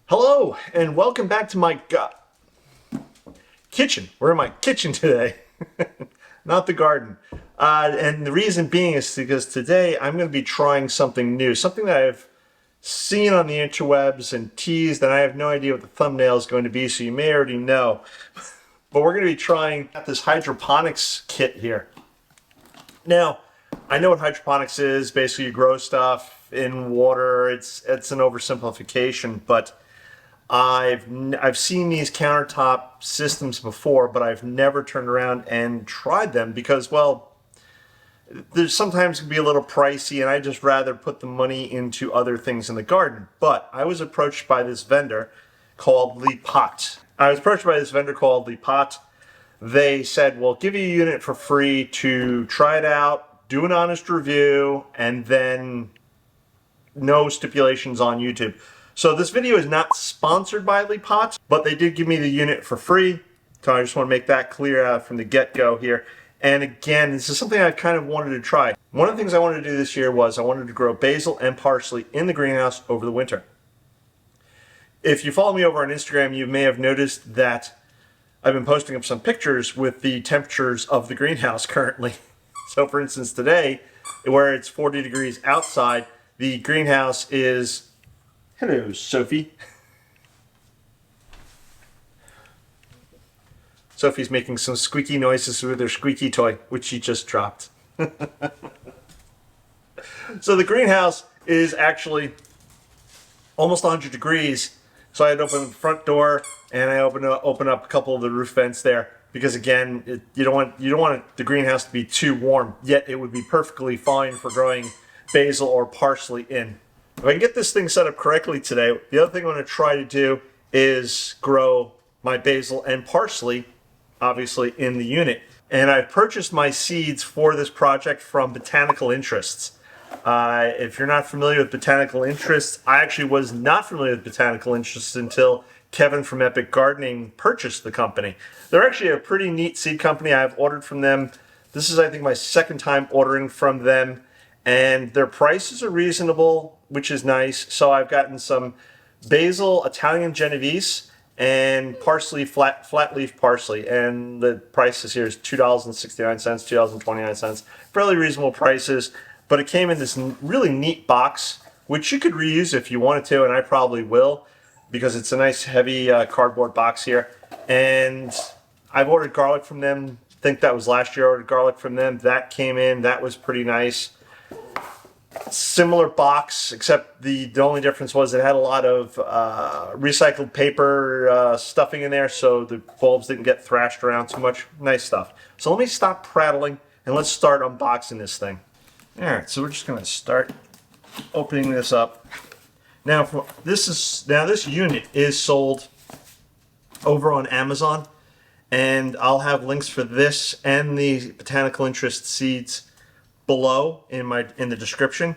Hello and welcome back to my kitchen. We're in my kitchen today, not the garden. And the reason being is because today I'm going to be trying something new, something that I've seen on the interwebs and teased, and I have no idea what the thumbnail is going to be, so you may already know. But we're going to be trying this hydroponics kit here. Now, I know what hydroponics is. Basically, you grow stuff in water. It's an oversimplification, but I've seen these countertop systems before, but I've never turned around and tried them because, well, there's sometimes can be a little pricey, and I just rather put the money into other things in the garden. But I was approached by this vendor called LetPot. They said, "Well, give you a unit for free to try it out, do an honest review, and then no stipulations on YouTube." So this video is not sponsored by LetPot, but they did give me the unit for free. So I just want to make that clear from the get-go here. And again, this is something I kind of wanted to try. One of the things I wanted to do this year was I wanted to grow basil and parsley in the greenhouse over the winter. If you follow me over on Instagram, you may have noticed that I've been posting up some pictures with the temperatures of the greenhouse currently. So for instance, today, where it's 40 degrees outside, the greenhouse is... Hello, Sophie. Sophie's making some squeaky noises with her squeaky toy, which she just dropped. So the greenhouse is actually almost 100 degrees. So I had to open the front door and I open up a couple of the roof vents there because again, you don't want the greenhouse to be too warm. Yet it would be perfectly fine for growing basil or parsley in. If I can get this thing set up correctly today, the other thing I'm going to try to do is grow my basil and parsley, obviously, in the unit. And I purchased my seeds for this project from Botanical Interests. If you're not familiar with Botanical Interests, I actually was not familiar with Botanical Interests until Kevin from Epic Gardening purchased the company. They're actually a pretty neat seed company. I've ordered from them. This is, I think, my second time ordering from them. And their prices are reasonable, which is nice. So I've gotten some basil Italian Genovese and parsley, flat leaf parsley. And the prices here is $2.69, $2.29. Fairly reasonable prices. But it came in this really neat box, which you could reuse if you wanted to, and I probably will, because it's a nice heavy cardboard box here. And I've ordered garlic from them. I think that was last year I ordered garlic from them. That came in. That was pretty nice. Similar box, except the only difference was it had a lot of recycled paper stuffing in there, so the bulbs didn't get thrashed around too much. Nice stuff. So let me stop prattling and let's start unboxing this thing. All right, so we're just going to start opening this up. Now, this unit is sold over on Amazon, and I'll have links for this and the Botanical Interest seeds below in the description.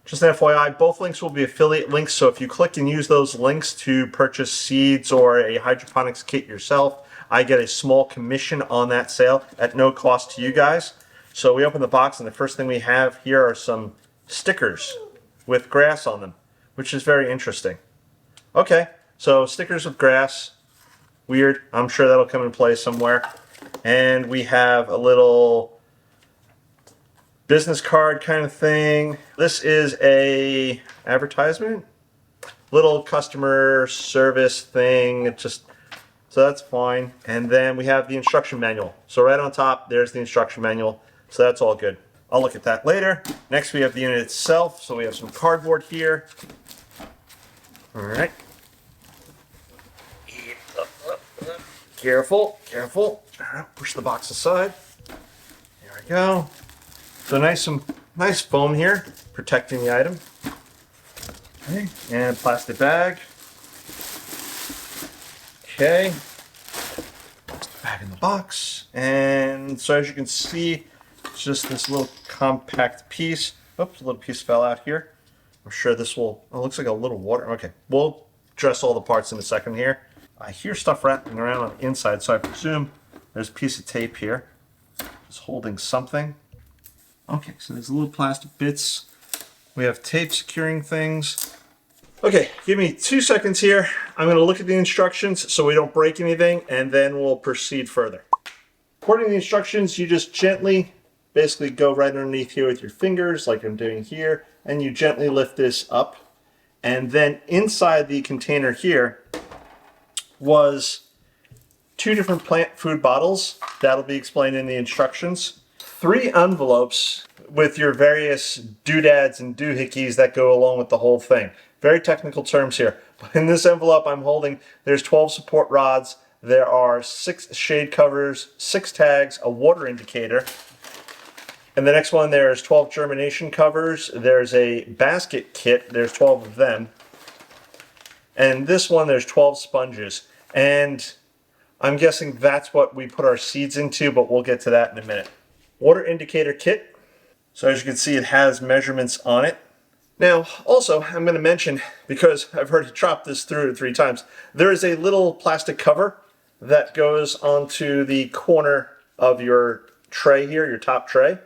Just an FYI, both links will be affiliate links, so if you click and use those links to purchase seeds or a hydroponics kit yourself, I get a small commission on that sale at no cost to you guys. So we open the box, and the first thing we have here are some stickers with grass on them, which is very interesting. Okay, so stickers with grass. Weird. I'm sure that'll come in play somewhere. And we have a little business card kind of thing. This is a advertisement, little customer service thing. So that's fine. And then we have the instruction manual. So right on top, there's the instruction manual. So that's all good. I'll look at that later. Next, we have the unit itself. So we have some cardboard here. All right. Careful, careful. All right, push the box aside. There we go. So nice foam here, protecting the item. Okay, and plastic bag. Okay, bag in the box. And so as you can see, it's just this little compact piece. Oops, a little piece fell out here. I'm sure this will, it looks like a little water. Okay, we'll address all the parts in a second here. I hear stuff wrapping around on the inside, so I presume there's a piece of tape here. It's holding something. Okay, so there's little plastic bits. We have tape securing things. Okay, give me 2 seconds here. I'm going to look at the instructions so we don't break anything, and then we'll proceed further. According to the instructions, you just gently basically go right underneath here with your fingers like I'm doing here, and you gently lift this up. And then inside the container here was 2 different plant food bottles. That'll be explained in the instructions. 3 envelopes with your various doodads and doohickeys that go along with the whole thing. Very technical terms here. But in this envelope I'm holding, there's 12 support rods, there are 6 shade covers, 6 tags, a water indicator. And the next one, there's 12 germination covers, there's a basket kit, there's 12 of them. And this one, there's 12 sponges. And I'm guessing that's what we put our seeds into, but we'll get to that in a minute. Water indicator kit. So as you can see, it has measurements on it. Now, also, I'm going to mention, because I've heard it drop this through 3 times, there is a little plastic cover that goes onto the corner of your tray here, your top tray.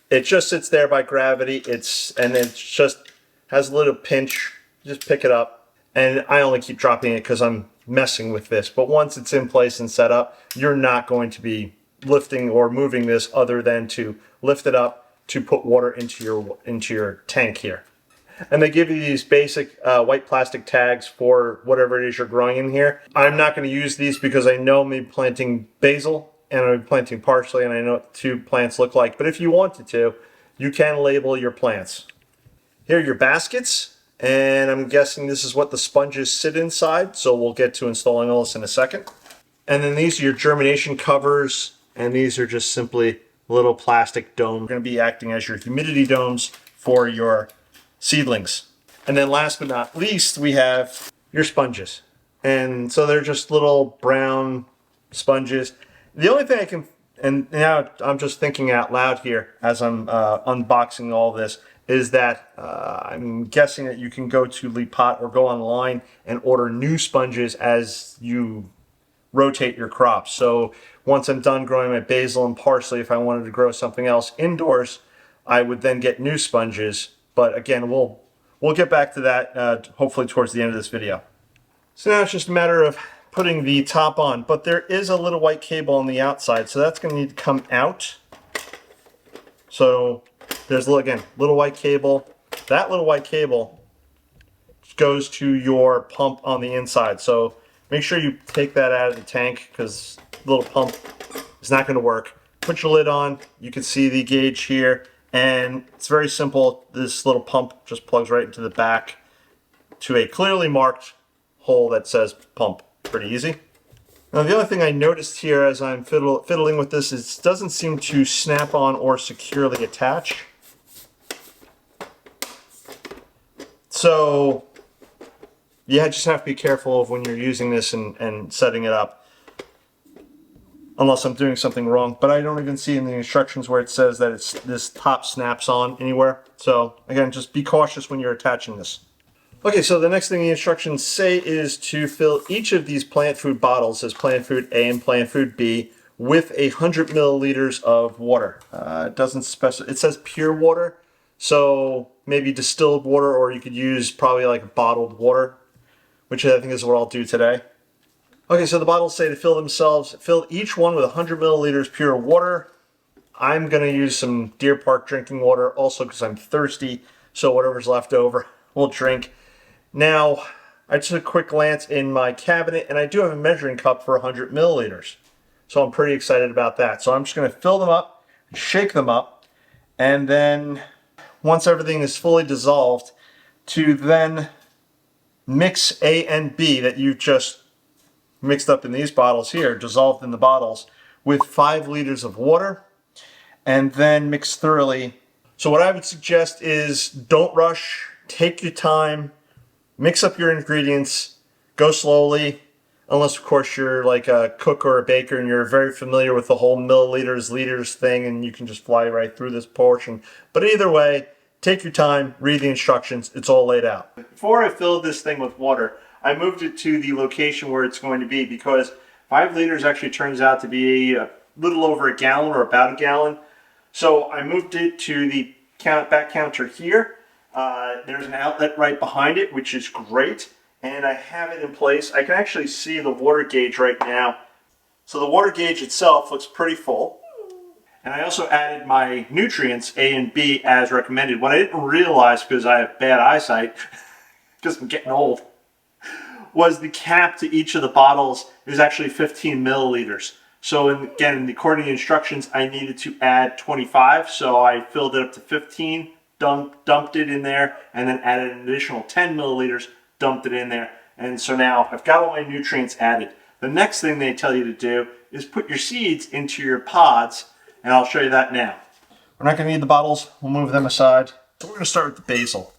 It just sits there by gravity. It just has a little pinch. Just pick it up. And I only keep dropping it because I'm messing with this. But once it's in place and set up, you're not going to be lifting or moving this other than to lift it up to put water into your tank here. And they give you these basic white plastic tags for whatever it is you're growing in here. I'm not going to use these because I know I'm planting basil and I'm planting parsley, and I know what the 2 plants look like. But if you wanted to, you can label your plants. Here are your baskets, and I'm guessing this is what the sponges sit inside, so we'll get to installing all this in a second. And then these are your germination covers, and these are just simply little plastic domes. They're going to be acting as your humidity domes for your seedlings. And then last but not least, we have your sponges. And so they're just little brown sponges. The only thing I can, and now I'm just thinking out loud here as I'm unboxing all this, is that I'm guessing that you can go to LetPot or go online and order new sponges as you rotate your crops. So once I'm done growing my basil and parsley, if I wanted to grow something else indoors, I would then get new sponges. But again, we'll get back to that hopefully towards the end of this video. So now it's just a matter of putting the top on, but there is a little white cable on the outside, so that's going to need to come out. So there's, again, little white cable. That little white cable goes to your pump on the inside. So make sure you take that out of the tank because the little pump is not going to work. Put your lid on. You can see the gauge here, and it's very simple. This little pump just plugs right into the back to a clearly marked hole that says pump. Pretty easy. Now the other thing I noticed here as I'm fiddling with this is it doesn't seem to snap on or securely attach. So you just have to be careful of when you're using this and setting it up. Unless I'm doing something wrong, but I don't even see in the instructions where it says that this top snaps on anywhere. So again, just be cautious when you're attaching this. Okay, so the next thing the instructions say is to fill each of these plant food bottles, as plant food A and plant food B, with 100 milliliters of water. It doesn't specify, it says pure water, so maybe distilled water, or you could use probably like bottled water, which I think is what I'll do today. Okay, so the bottles say to fill each one with 100 milliliters pure water. I'm going to use some Deer Park drinking water also because I'm thirsty, so whatever's left over, we'll drink. Now, I took a quick glance in my cabinet, and I do have a measuring cup for 100 milliliters. So I'm pretty excited about that. So I'm just going to fill them up, shake them up, and then once everything is fully dissolved, to then mix A and B that you've just mixed up in these bottles here, dissolved in the bottles, with 5 liters of water, and then mix thoroughly. So what I would suggest is don't rush, take your time, mix up your ingredients, go slowly, unless of course you're like a cook or a baker and you're very familiar with the whole milliliters, liters thing and you can just fly right through this portion. But either way, take your time, read the instructions, it's all laid out. Before I filled this thing with water, I moved it to the location where it's going to be because 5 liters actually turns out to be a little over a gallon or about a gallon. So I moved it to the back counter here. There's an outlet right behind it, which is great, and I have it in place. I can actually see the water gauge right now. So the water gauge itself looks pretty full. And I also added my nutrients, A and B, as recommended. What I didn't realize, because I have bad eyesight, because I'm getting old, was the cap to each of the bottles is actually 15 milliliters. So again, according to the instructions, I needed to add 25. So I filled it up to 15, dumped it in there, and then added an additional 10 milliliters, dumped it in there. And so now I've got all my nutrients added. The next thing they tell you to do is put your seeds into your pods, and I'll show you that now. We're not going to need the bottles. We'll move them aside. So we're going to start with the basil.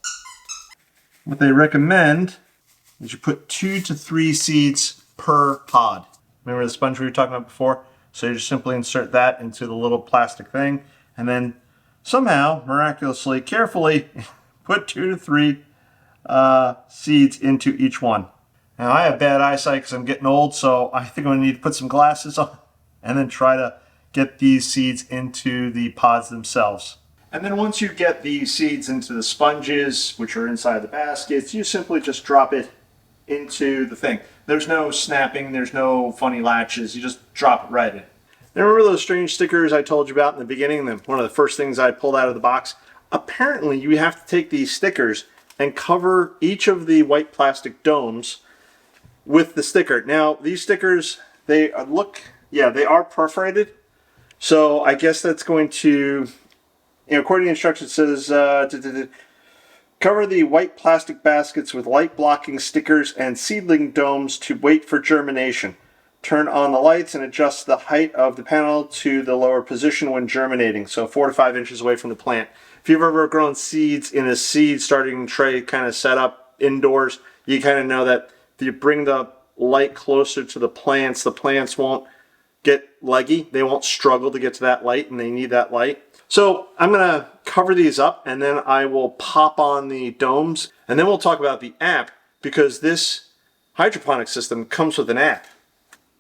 What they recommend is you put 2 to 3 seeds per pod. Remember the sponge we were talking about before? So you just simply insert that into the little plastic thing, and then somehow, miraculously, carefully, put 2 to 3 seeds into each one. Now I have bad eyesight because I'm getting old, so I think I'm going to need to put some glasses on and then try to get these seeds into the pods themselves. And then once you get the seeds into the sponges, which are inside the baskets, you simply just drop it into the thing. There's no snapping, there's no funny latches, you just drop it right in. Now remember those strange stickers I told you about in the beginning? One of the first things I pulled out of the box? Apparently you have to take these stickers and cover each of the white plastic domes with the sticker. Now these stickers, they are perforated. So I guess that's going to, according to the instructions, it says cover the white plastic baskets with light blocking stickers and seedling domes to wait for germination. Turn on the lights and adjust the height of the panel to the lower position when germinating, so 4 to 5 inches away from the plant. If you've ever grown seeds in a seed starting tray kind of set up indoors, you kind of know that if you bring the light closer to the plants won't get leggy. They won't struggle to get to that light, and they need that light. So I'm going to cover these up, and then I will pop on the domes, and then we'll talk about the app, because this hydroponic system comes with an app.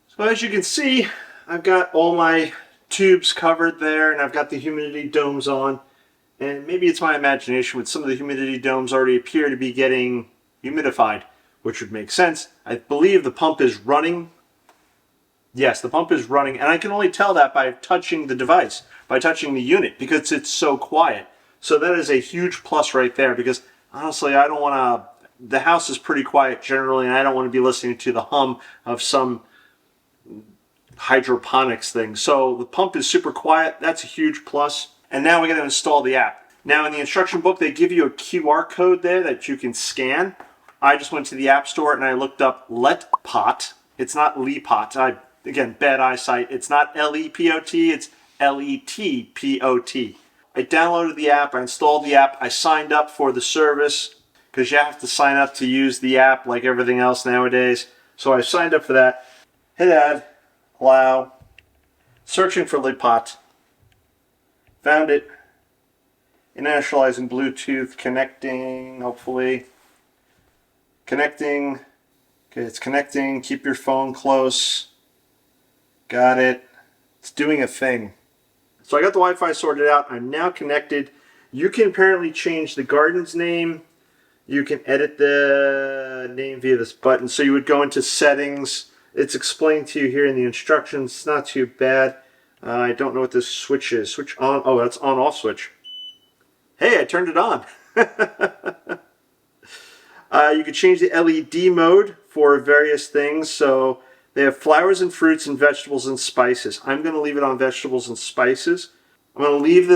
So as you can see, I've got all my tubes covered there, and I've got the humidity domes on, and maybe it's my imagination, but some of the humidity domes already appear to be getting humidified, which would make sense. I believe the pump is running. Yes, the pump is running, and I can only tell that by touching the device, by touching the unit, because it's so quiet. So that is a huge plus right there, because honestly, I don't want to, the house is pretty quiet generally, and I don't want to be listening to the hum of some hydroponics thing. So the pump is super quiet. That's a huge plus. And now we're going to install the app. Now in the instruction book, they give you a QR code there that you can scan. I just went to the App Store and I looked up LetPot. It's not LetPot. Again, bad eyesight. It's not L-E-P-O-T, it's L-E-T-P-O-T. I downloaded the app, I installed the app, I signed up for the service, because you have to sign up to use the app like everything else nowadays. So I signed up for that. Hit add, allow, searching for LetPot. Found it. Initializing Bluetooth, connecting, hopefully. Connecting. Okay, it's connecting. Keep your phone close. Got it. It's doing a thing. So I got the Wi-Fi sorted out. I'm now connected. You can apparently change the garden's name. You can edit the name via this button. So you would go into settings. It's explained to you here in the instructions. It's not too bad. I don't know what this switch is. Switch on. Oh, that's on-off switch. Hey, I turned it on. You can change the LED mode for various things. So they have flowers and fruits and vegetables and spices. I'm going to leave it on vegetables and spices. I'm going to leave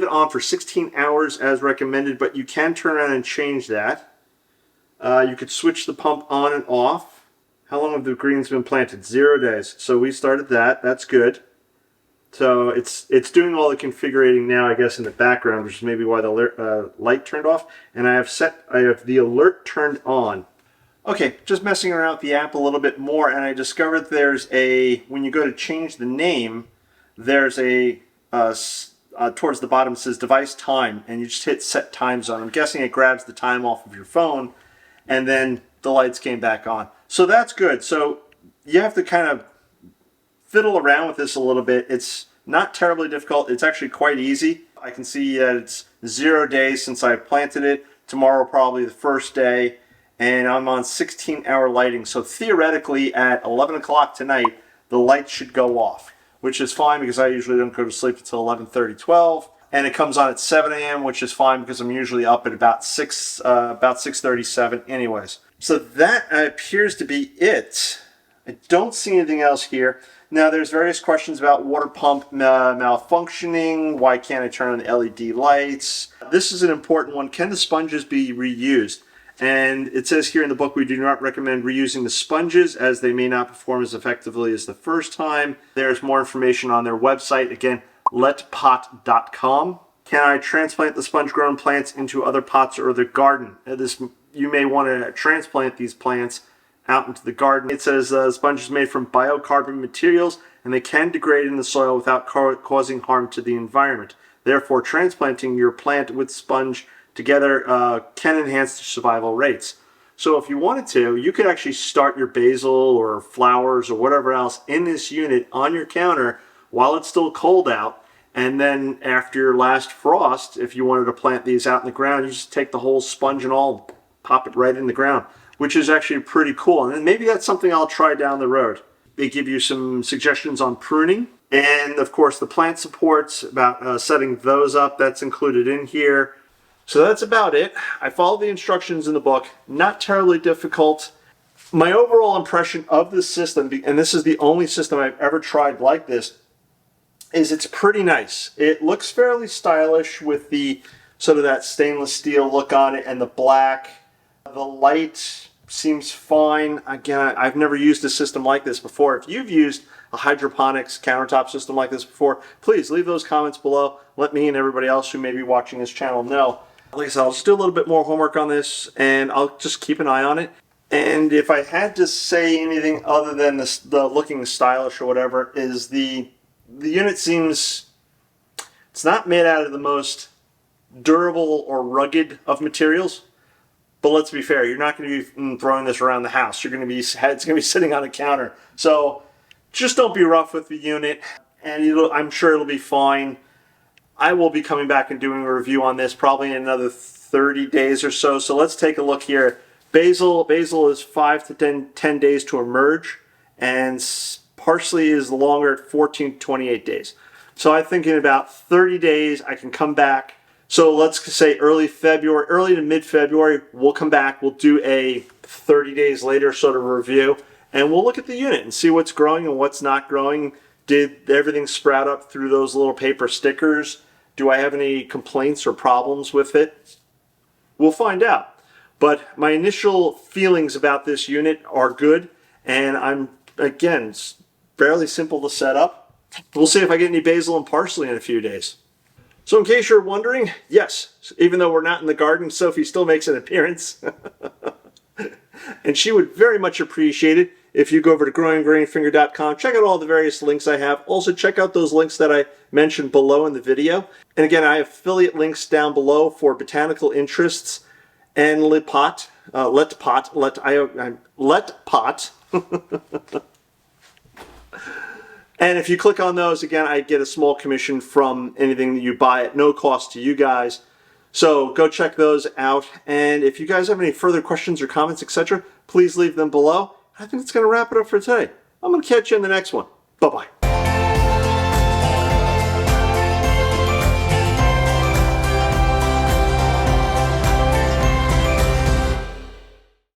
it on for 16 hours as recommended, but you can turn around and change that. You could switch the pump on and off. How long have the greens been planted? 0 days. So we started that. That's good. So it's doing all the configuring now, I guess, in the background, which is maybe why the light turned off. And I have the alert turned on. Okay, just messing around with the app a little bit more, and I discovered when you go to change the name, there's towards the bottom it says device time, and you just hit set time zone. I'm guessing it grabs the time off of your phone, and then the lights came back on. So that's good. So you have to kind of fiddle around with this a little bit. It's not terribly difficult. It's actually quite easy. I can see that it's 0 days since I planted it. Tomorrow probably the first day, and I'm on 16-hour lighting. So theoretically at 11 o'clock tonight, the lights should go off, which is fine because I usually don't go to sleep until 11:30, 12. And it comes on at 7 a.m., which is fine because I'm usually up at about 6:37 anyways. So that appears to be it. I don't see anything else here. Now there's various questions about water pump malfunctioning. Why can't I turn on the LED lights? This is an important one. Can the sponges be reused? And it says here in the book, we do not recommend reusing the sponges as they may not perform as effectively as the first time. There's more information on their website. Again, LetPot.com. Can I transplant the sponge-grown plants into other pots or the garden? You may want to transplant these plants out into the garden. It says sponge is made from biocarbon materials and they can degrade in the soil without causing harm to the environment. Therefore, transplanting your plant with sponge together can enhance the survival rates. So if you wanted to, you could actually start your basil or flowers or whatever else in this unit on your counter while it's still cold out. And then after your last frost, if you wanted to plant these out in the ground, you just take the whole sponge and all, pop it right in the ground, which is actually pretty cool. And then maybe that's something I'll try down the road. They give you some suggestions on pruning. And of course the plant supports, about setting those up, that's included in here. So that's about it. I followed the instructions in the book, not terribly difficult. My overall impression of this system, and this is the only system I've ever tried like this, is it's pretty nice. It looks fairly stylish with the sort of that stainless steel look on it and the black. The light seems fine. Again, I've never used a system like this before. If you've used a hydroponics countertop system like this before, please leave those comments below. Let me and everybody else who may be watching this channel know. Like I said, I'll just do a little bit more homework on this and I'll just keep an eye on it. And if I had to say anything other than the looking stylish or whatever, is the unit seems, it's not made out of the most durable or rugged of materials, but let's be fair, you're not going to be throwing this around the house. You're going to be, it's going to be sitting on a counter. So just don't be rough with the unit, and I'm sure it'll be fine. I will be coming back and doing a review on this probably in another 30 days or so. So let's take a look here. Basil is 5 to 10 days to emerge, and parsley is longer at 14 to 28 days. So I think in about 30 days I can come back. So let's say early to mid-February, we'll come back. We'll do a 30 days later sort of review, and we'll look at the unit and see what's growing and what's not growing. Did everything sprout up through those little paper stickers? Do I have any complaints or problems with it? We'll find out. But my initial feelings about this unit are good, and again, it's fairly simple to set up. We'll see if I get any basil and parsley in a few days. So in case you're wondering, yes, even though we're not in the garden, Sophie still makes an appearance. And she would very much appreciate it if you go over to growinggreenfinger.com, check out all the various links I have. Also check out those links that I mentioned below in the video. And again, I have affiliate links down below for botanical interests and LetPot. And if you click on those, again, I get a small commission from anything that you buy at no cost to you guys. So go check those out. And if you guys have any further questions or comments, etc., please leave them below. I think it's going to wrap it up for today. I'm going to catch you in the next one. Bye-bye.